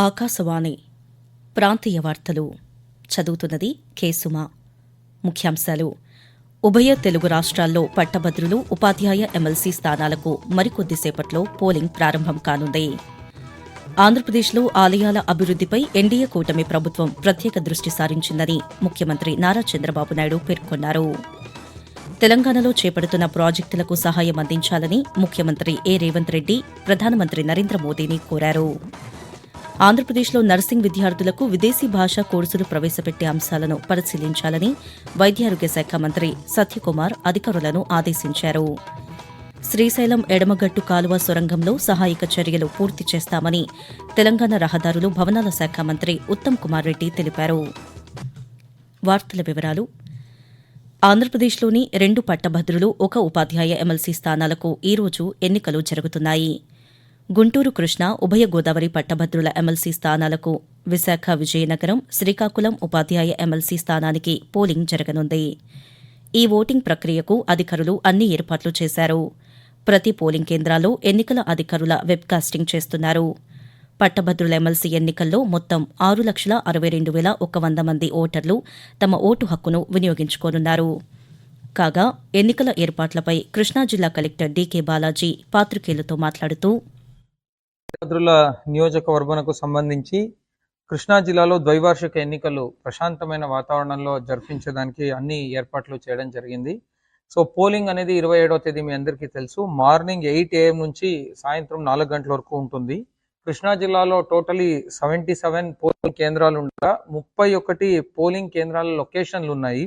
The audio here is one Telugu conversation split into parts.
ఆకాశవాణి ప్రాంతీయ వార్తలు చదువుతున్నది కేసుమా. ముఖ్యాంశాలు: ఉభయ తెలుగు రాష్ట్రాల్లో పట్టభద్రులు, ఉపాధ్యాయ ఎమ్మెల్సీ స్థానాలకు మరికొద్దిసేపట్లో పోలింగ్ ప్రారంభం కానుంది. ఆంధ్రప్రదేశ్లో ఆలయాల అభివృద్దిపై ఎన్డీఏ కూటమి ప్రభుత్వం ప్రత్యేక దృష్టి సారించిందని ముఖ్యమంత్రి నారా చంద్రబాబు నాయుడు పేర్కొన్నారు. తెలంగాణలో చేపడుతున్న ప్రాజెక్టులకు సహాయం అందించాలని ముఖ్యమంత్రి రేవంత్ రెడ్డి ప్రధానమంత్రి నరేంద్ర మోదీని కోరారు. ఆంధ్రప్రదేశ్లో నర్సింగ్ విద్యార్థులకు విదేశీ భాషా కోర్సులు ప్రవేశపెట్టే అంశాలను పరిశీలించాలని వైద్యారోగ్య శాఖ మంత్రి సత్యకుమార్ అధికారులను ఆదేశించారు. శ్రీశైలం ఎడమగట్టు కాలువ సొరంగంలో సహాయక చర్యలు పూర్తి చేస్తామని తెలంగాణ రహదారులు, భవనాల శాఖ మంత్రి ఉత్తమ్ కుమార్ రెడ్డి తెలిపారు. వార్తల వివరాలు: ఆంధ్రప్రదేశ్లోని 2 పట్టభద్రులు, 1 ఉపాధ్యాయ ఎమ్మెల్సీ స్థానాలకు ఈరోజు ఎన్నికలు జరుగుతున్నాయి. గుంటూరు కృష్ణ, ఉభయ గోదావరి పట్టభద్రుల ఎమ్మెల్సీ స్థానాలకు విశాఖ, విజయనగరం, శ్రీకాకుళం ఉపాధ్యాయ ఎమ్మెల్సీ స్థానానికి పోలింగ్ జరగనుంది. ఈ ఓటింగ్ ప్రక్రియకు అధికారులు అన్ని ఏర్పాట్లు చేశారు. ప్రతి పోలింగ్ కేంద్రాల్లో ఎన్నికల అధికారుల వెబ్కాస్టింగ్ చేస్తున్నారు. పట్టభద్రుల ఎమ్మెల్సీ ఎన్నికల్లో మొత్తం 6,62,100 మంది ఓటర్లు తమ ఓటు హక్కును వినియోగించుకోనున్నారు. కాగా ఎన్నికల ఏర్పాట్లపై కృష్ణా జిల్లా కలెక్టర్ డీకే బాలాజీ పాత్రికేయులతో మాట్లాడుతూ, పట్టభద్రుల నియోజకవర్గంకు సంబంధించి కృష్ణా జిల్లాలో ద్వైవార్షిక ఎన్నికలు ప్రశాంతమైన వాతావరణంలో జరిపించడానికి అన్ని ఏర్పాట్లు చేయడం జరిగింది. సో పోలింగ్ అనేది 27వ తేదీ మీ అందరికీ తెలుసు. మార్నింగ్ 8 AM నుంచి సాయంత్రం 4 గంటల వరకు ఉంటుంది. కృష్ణా జిల్లాలో టోటలీ 77 పోలింగ్ కేంద్రాలు ఉండగా 31 పోలింగ్ కేంద్రాల లొకేషన్లు ఉన్నాయి.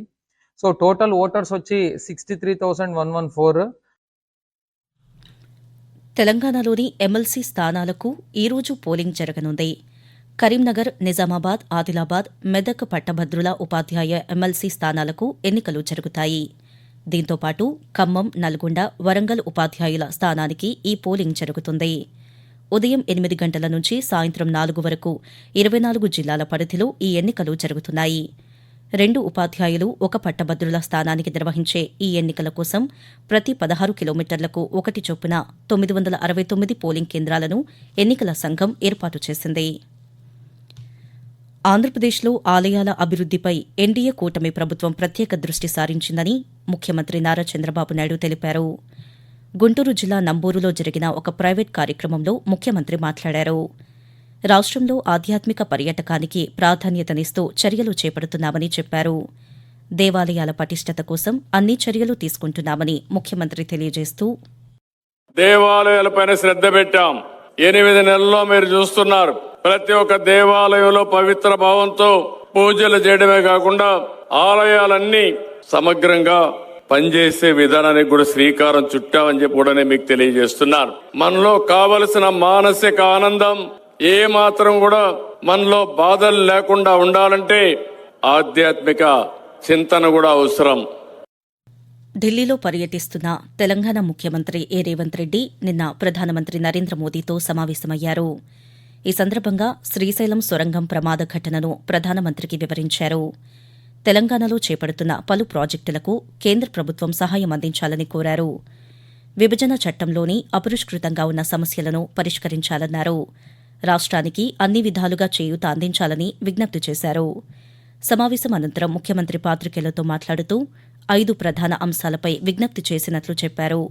సో టోటల్ ఓటర్స్ వచ్చి 63,114. తెలంగాణలోని ఎమ్మెల్సీ స్థానాలకు ఈరోజు పోలింగ్ జరగనుంది. కరీంనగర్, నిజామాబాద్, ఆదిలాబాద్, మెదక్ పట్టభద్రుల ఉపాధ్యాయ ఎమ్మెల్సీ స్థానాలకు ఎన్నికలు జరుగుతాయి. దీంతోపాటు ఖమ్మం, నల్గొండ, వరంగల్ ఉపాధ్యాయుల స్థానానికి ఈ పోలింగ్ జరుగుతుంది. ఉదయం 8 గంటల నుంచి సాయంత్రం 4 వరకు 24 జిల్లాల పరిధిలో ఈ ఎన్నికలు జరుగుతున్నాయి. 2 ఉపాధ్యాయులు, 1 పట్టభద్రుల స్థానానికి నిర్వహించే ఈ ఎన్నికల కోసం ప్రతి 16 కిలోమీటర్లకు 1 చొప్పున 969 పోలింగ్ కేంద్రాలను ఎన్నికల సంఘం ఏర్పాటు చేసింది. ఆంధ్రప్రదేశ్లో ఆలయాల అభివృద్దిపై ఎన్డీఏ కూటమి ప్రభుత్వం ప్రత్యేక దృష్టి సారించిందని ముఖ్యమంత్రి నారా చంద్రబాబు నాయుడు తెలిపారు. గుంటూరు జిల్లా నంబూరులో జరిగిన ఒక ప్రైవేట్ కార్యక్రమంలో ముఖ్యమంత్రి మాట్లాడారు. రాష్ట్రంలో ఆధ్యాత్మిక పర్యాటకానికి ప్రాధాన్యతనిస్తూ చర్యలు చేపడుతున్నామని చెప్పారు. దేవాలయాల పటిష్టత కోసం అన్ని చర్యలు తీసుకుంటున్నామని ముఖ్యమంత్రి తెలియజేస్తూ, దేవాలయాలపైన శ్రద్ధ పెట్టాం. 8 నెలల్లో మీరు చూస్తున్నారు, ప్రతి ఒక్క దేవాలయంలో పవిత్ర భావంతో పూజలు చేయడమే కాకుండా ఆలయాలన్నీ సమగ్రంగా పనిచేసే విధానానికి కూడా శ్రీకారం చుట్టామని చెప్పి కూడా మీకు తెలియజేస్తున్నారు. మనలో కావలసిన మానసిక ఆనందం ఏ మాత్రం కూడా మనలో బాధలు లేకుండా ఉండాలంటే ఆధ్యాత్మిక చింతన కూడా అవసరం. ఢిల్లీలో పర్యటిస్తున్న తెలంగాణ ముఖ్యమంత్రి రేవంత్ రెడ్డి నిన్న ప్రధానమంత్రి నరేంద్ర మోదీతో సమావేశమయ్యారు. ఈ సందర్భంగా శ్రీశైలం సొరంగం ప్రమాద ఘటనను ప్రధానమంత్రికి వివరించారు. తెలంగాణలో చేపడుతున్న పలు ప్రాజెక్టులకు కేంద్ర ప్రభుత్వం సహాయం అందించాలని కోరారు. విభజన చట్టంలోని అపరిష్కృతంగా ఉన్న సమస్యలను పరిష్కరించాలన్నారు. రాష్ట్రానికి అన్ని విధాలుగా చేయూత అందించాలని విజ్ఞప్తి చేశారు. సమావేశం అనంతరం ముఖ్యమంత్రి పాత్రికేయులతో మాట్లాడుతూ 5 ప్రధాన అంశాలపై విజ్ఞప్తి చేసినట్లు చెప్పారు.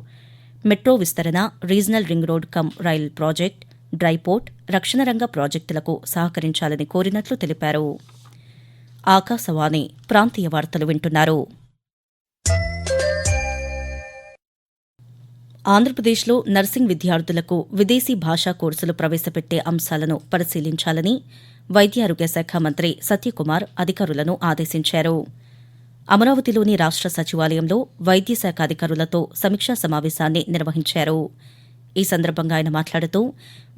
మెట్రో విస్తరణ, regional ring road come rail project, dry port, రక్షణ రంగ ప్రాజెక్టులకు సహకరించాలని కోరినట్లు తెలిపారు. ఆకాశవాణి ప్రాంతీయ వార్తలు వింటున్నారు. ఆంధ్రప్రదేశ్లో నర్సింగ్ విద్యార్థులకు విదేశీ భాషా కోర్సులు ప్రవేశపెట్టే అంశాలను పరిశీలించాలని వైద్యారోగ్య శాఖ మంత్రి సత్యకుమార్ అధికారులను ఆదేశించారు. అమరావతిలోని రాష్ట సచివాలయంలో వైద్య శాఖ అధికారులతో సమీక్షా సమావేశాన్ని నిర్వహించారు. ఈ సందర్భంగా ఆయన మాట్లాడుతూ,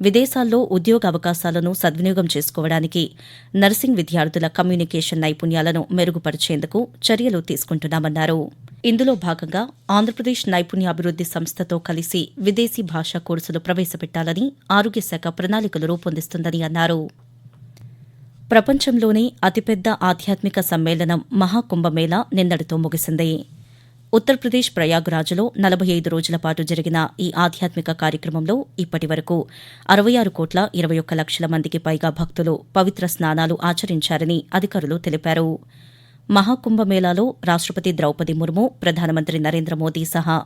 విదేశాల్లో ఉద్యోగ అవకాశాలను సద్వినియోగం చేసుకోవడానికి నర్సింగ్ విద్యార్థుల కమ్యూనికేషన్ నైపుణ్యాలను మెరుగుపరిచేందుకు చర్యలు తీసుకుంటున్నామన్నారు. ఇందులో భాగంగా ఆంధ్రప్రదేశ్ నైపుణ్యాభివృద్ది సంస్థతో కలిసి విదేశీ భాషా కోర్సులు ప్రవేశపెట్టాలని ఆరోగ్య శాఖ ప్రణాళికలు రూపొందిస్తుందని అన్నారు. ప్రపంచంలోనే అతిపెద్ద ఆధ్యాత్మిక సమ్మేళనం మహాకుంభమేళా నిన్నటితో ముగిసింది. ఉత్తరప్రదేశ్ ప్రయాగ్రాజ్లో 45 రోజుల పాటు జరిగిన ఈ ఆధ్యాత్మిక కార్యక్రమంలో ఇప్పటి వరకు 66,21,00,000 మందికి పైగా భక్తులు పవిత్ర స్నానాలు ఆచరించారని అధికారులు తెలిపారు. మహాకుంభమేళాలో రాష్టపతి ద్రౌపది ముర్ము, ప్రధానమంత్రి నరేంద్ర మోదీ సహా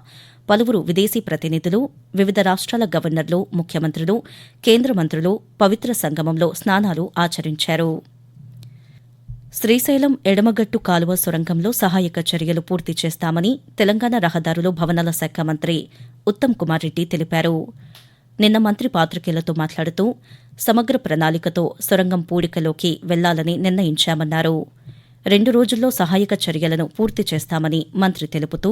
పలువురు విదేశీ ప్రతినిధులు, వివిధ రాష్ట్రాల గవర్నర్లు, ముఖ్యమంత్రులు, కేంద్ర మంత్రులు పవిత్ర సంగమంలో స్నానాలు ఆచరించారు. శ్రీశైలం ఎడమగట్టు కాలువ సొరంగంలో సహాయక చర్యలు పూర్తి చేస్తామని తెలంగాణ రహదారులు, భవనాల శాఖ మంత్రి ఉత్తమ్ కుమార్ రెడ్డి తెలిపారు. నిన్న మంత్రి పాత్రికేయులతో మాట్లాడుతూ సమగ్ర ప్రణాళికతో సొరంగం పూడికలోకి వెళ్లాలని నిర్ణయించామన్నారు. 2 రోజుల్లో సహాయక చర్యలను పూర్తి చేస్తామని మంత్రి తెలుపుతూ,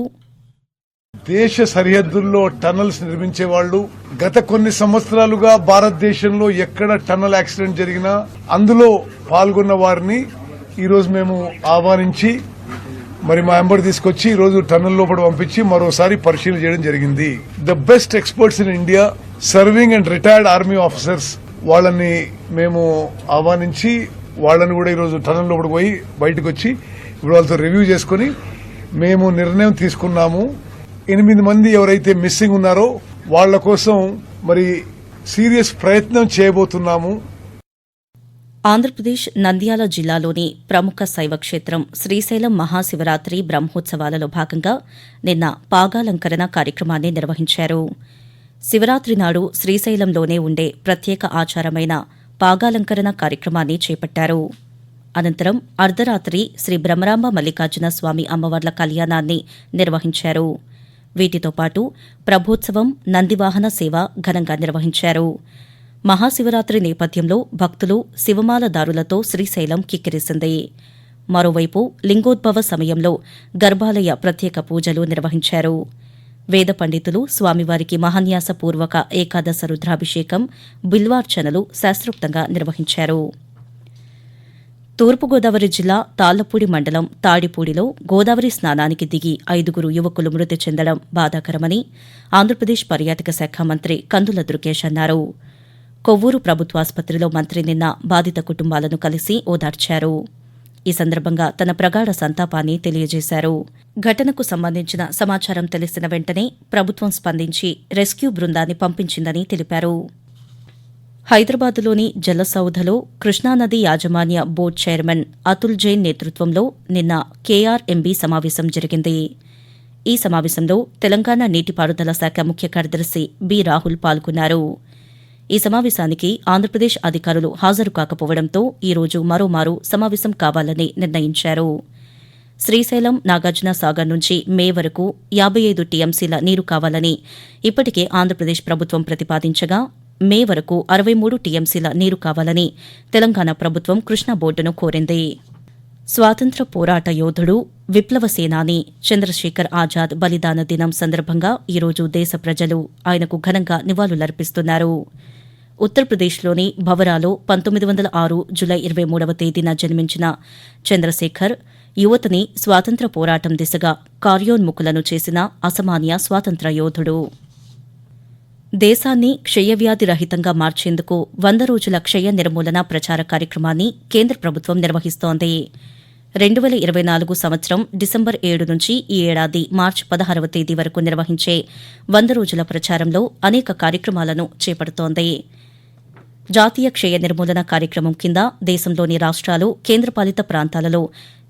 దేశ సరిహద్దుల్లో టనల్స్ నిర్మించే వాళ్ళు గత కొన్ని సంవత్సరాలుగా భారతదేశంలో ఎక్కడ టనల్ యాక్సిడెంట్ జరిగినా అందులో పాల్గొన్న వారిని ఈ రోజు మేము ఆహ్వానించి మరి మా ఎంబర్ తీసుకొచ్చి ఈ రోజు టనల్ లోపల పంపించి మరోసారి పరిశీలన చేయడం జరిగింది. The best experts in India, serving and retired army officers, వాళ్ళని మేము ఆహ్వానించి వాళ్ళని కూడా ఈరోజు టనల్ లోపల పోయి బయటకు వచ్చి ఇప్పుడు వాళ్ళతో రివ్యూ చేసుకుని మేము నిర్ణయం తీసుకున్నాము. 8 మంది ఎవరైతే మిస్సింగ్ ఉన్నారో వాళ్ల కోసం మరి సీరియస్ ప్రయత్నం చేయబోతున్నాము. ఆంధ్రప్రదేశ్ నంద్యాల జిల్లాలోని ప్రముఖ శైవక్షేత్రం శ్రీశైలం మహాశివరాత్రి బ్రహ్మోత్సవాలలో భాగంగా నిన్న పాగాలంకరణ కార్యక్రమాన్ని నిర్వహించారు. శివరాత్రి నాడు శ్రీశైలంలోనే ఉండే ప్రత్యేక ఆచారమైన పాగాలంకరణ కార్యక్రమాన్ని చేపట్టారు. అనంతరం అర్ధరాత్రి శ్రీ బ్రహ్మరాంబ మల్లికార్జున స్వామి అమ్మవార్ల కళ్యాణాన్ని నిర్వహించారు. వీటితో పాటు ప్రభోత్సవం, నందివాహన సేవ ఘనంగా నిర్వహించారు. మహాశివరాత్రి నేపథ్యంలో భక్తులు శివమాలదారులతో శ్రీశైలం కిక్కిరిసింది. మరోవైపు లింగోద్భవ సమయంలో గర్భాలయ ప్రత్యేక పూజలు నిర్వహించారు. వేద పండితులు స్వామివారికి మహాన్యాసపూర్వక ఏకాదశ రుద్రాభిషేకం, బిల్వార్చనలు శాస్త్రోక్తంగా నిర్వహించారు. తూర్పుగోదావరి జిల్లా తాళ్లపూడి మండలం తాడిపూడిలో గోదావరి స్నానానికి దిగి 5 యువకులు మృతి చెందడం బాధాకరమని ఆంధ్రప్రదేశ్ పర్యాటక శాఖ మంత్రి కందుల దుర్గేష్ అన్నారు. కొవ్వూరు ప్రభుత్వాసుపత్రిలో మంత్రి నిన్న బాధిత కుటుంబాలను కలిసి ఓదార్చారు. ఈ సందర్భంగా తన ప్రగాఢ సంతాపాన్ని తెలియజేశారు. ఘటనకు సంబంధించిన సమాచారం తెలిసిన వెంటనే ప్రభుత్వం స్పందించి రెస్క్యూ బృందాన్ని పంపించిందని తెలిపారు. హైదరాబాద్లోని జలసౌధలో కృష్ణానది యాజమాన్య బోర్డు చైర్మన్ అతుల్ జైన్ నేతృత్వంలో నిన్న కేఆర్ఎంబీ సమావేశం జరిగింది. ఈ సమావేశంలో తెలంగాణ నీటిపారుదల శాఖ ముఖ్య కార్యదర్శి బి రాహుల్ పాల్గొన్నారు. ఈ సమావేశానికి ఆంధ్రప్రదేశ్ అధికారులు హాజరు కాకపోవడంతో ఈ రోజు మరోమారు సమావేశం కావాలని నిర్ణయించారు. శ్రీశైలం, నాగార్జున సాగర్ నుంచి మే వరకు 55 టీఎంసీల నీరు కావాలని ఇప్పటికే ఆంధ్రప్రదేశ్ ప్రభుత్వం ప్రతిపాదించగా, మే వరకు 63 టీఎంసీల నీరు కావాలని తెలంగాణ ప్రభుత్వం కృష్ణా బోర్డును కోరింది. స్వాతంత్ర పోరాట యోధుడు, విప్లవ సేనాని చంద్రశేఖర్ ఆజాద్ బలిదాన దినం సందర్భంగా ఈరోజు దేశ ప్రజలు ఆయనకు ఘనంగా నివాళులర్పిస్తున్నారు. ఉత్తరప్రదేశ్లోని భవరాలో 1906 జులై 23వ తేదీన జన్మించిన చంద్రశేఖర్ యువతని స్వాతంత్ర పోరాటం దిశగా కార్యోన్ముఖులను చేసిన అసామాన్య స్వాతంత్ర యోధుడు. దేశాన్ని క్షయవ్యాధి రహితంగా మార్చేందుకు 100 రోజుల క్షయ నిర్మూలన ప్రచార కార్యక్రమాన్ని కేంద్ర ప్రభుత్వం నిర్వహిస్తోంది. 2024 సంవత్సరం డిసెంబర్ 7 నుంచి ఈ ఏడాది మార్చి 16వ తేదీ వరకు నిర్వహించే 100 రోజుల ప్రచారంలో అనేక కార్యక్రమాలను చేపడుతోంది. జాతీయ క్షయ నిర్మూలన కార్యక్రమం కింద దేశంలోని రాష్ట్రాలు, కేంద్రపాలిత ప్రాంతాలలో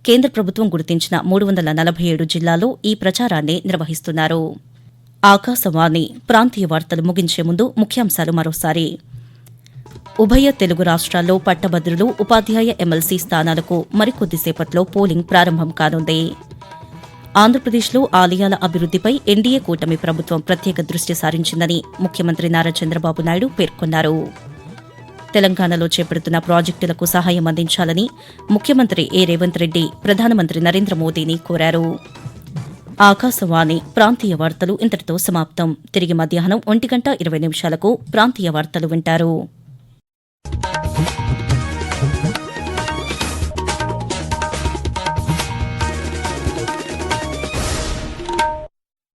కేంద్ర ప్రభుత్వం గుర్తించిన 347 జిల్లాల్లో ఈ ప్రచారాన్ని నిర్వహిస్తున్నారు. ఆకాశవాణి ప్రాంతీయ వార్తలు ముగించే ముందు ముఖ్యాంశాలు మరోసారి. ఉభయ తెలుగు రాష్ట్రాల్లో పట్టభద్రులు, ఉపాధ్యాయ ఎమ్మెల్సీ స్థానాలకు మరికొద్దిసేపట్లో పోలింగ్ ప్రారంభం కానుంది. ఆంధ్రప్రదేశ్లో ఆలయాల అభివృద్దిపై ఎన్డీఏ కూటమి ప్రభుత్వం ప్రత్యేక దృష్టి సారించిందని ముఖ్యమంత్రి నారా చంద్రబాబు నాయుడు పేర్కొన్నారు. తెలంగాణలో చేపడుతున్న ప్రాజెక్టులకు సహాయం అందించాలని ముఖ్యమంత్రి రేవంత్ రెడ్డి ప్రధానమంత్రి నరేంద్ర మోదీని కోరారు. ఆకాశవాణి ప్రాంతీయ వార్తలు ఇంతటితో సమాప్తం. తిరిగి మధ్యాహ్నం 1:20 ప్రాంతీయ వార్తలు వింటారు.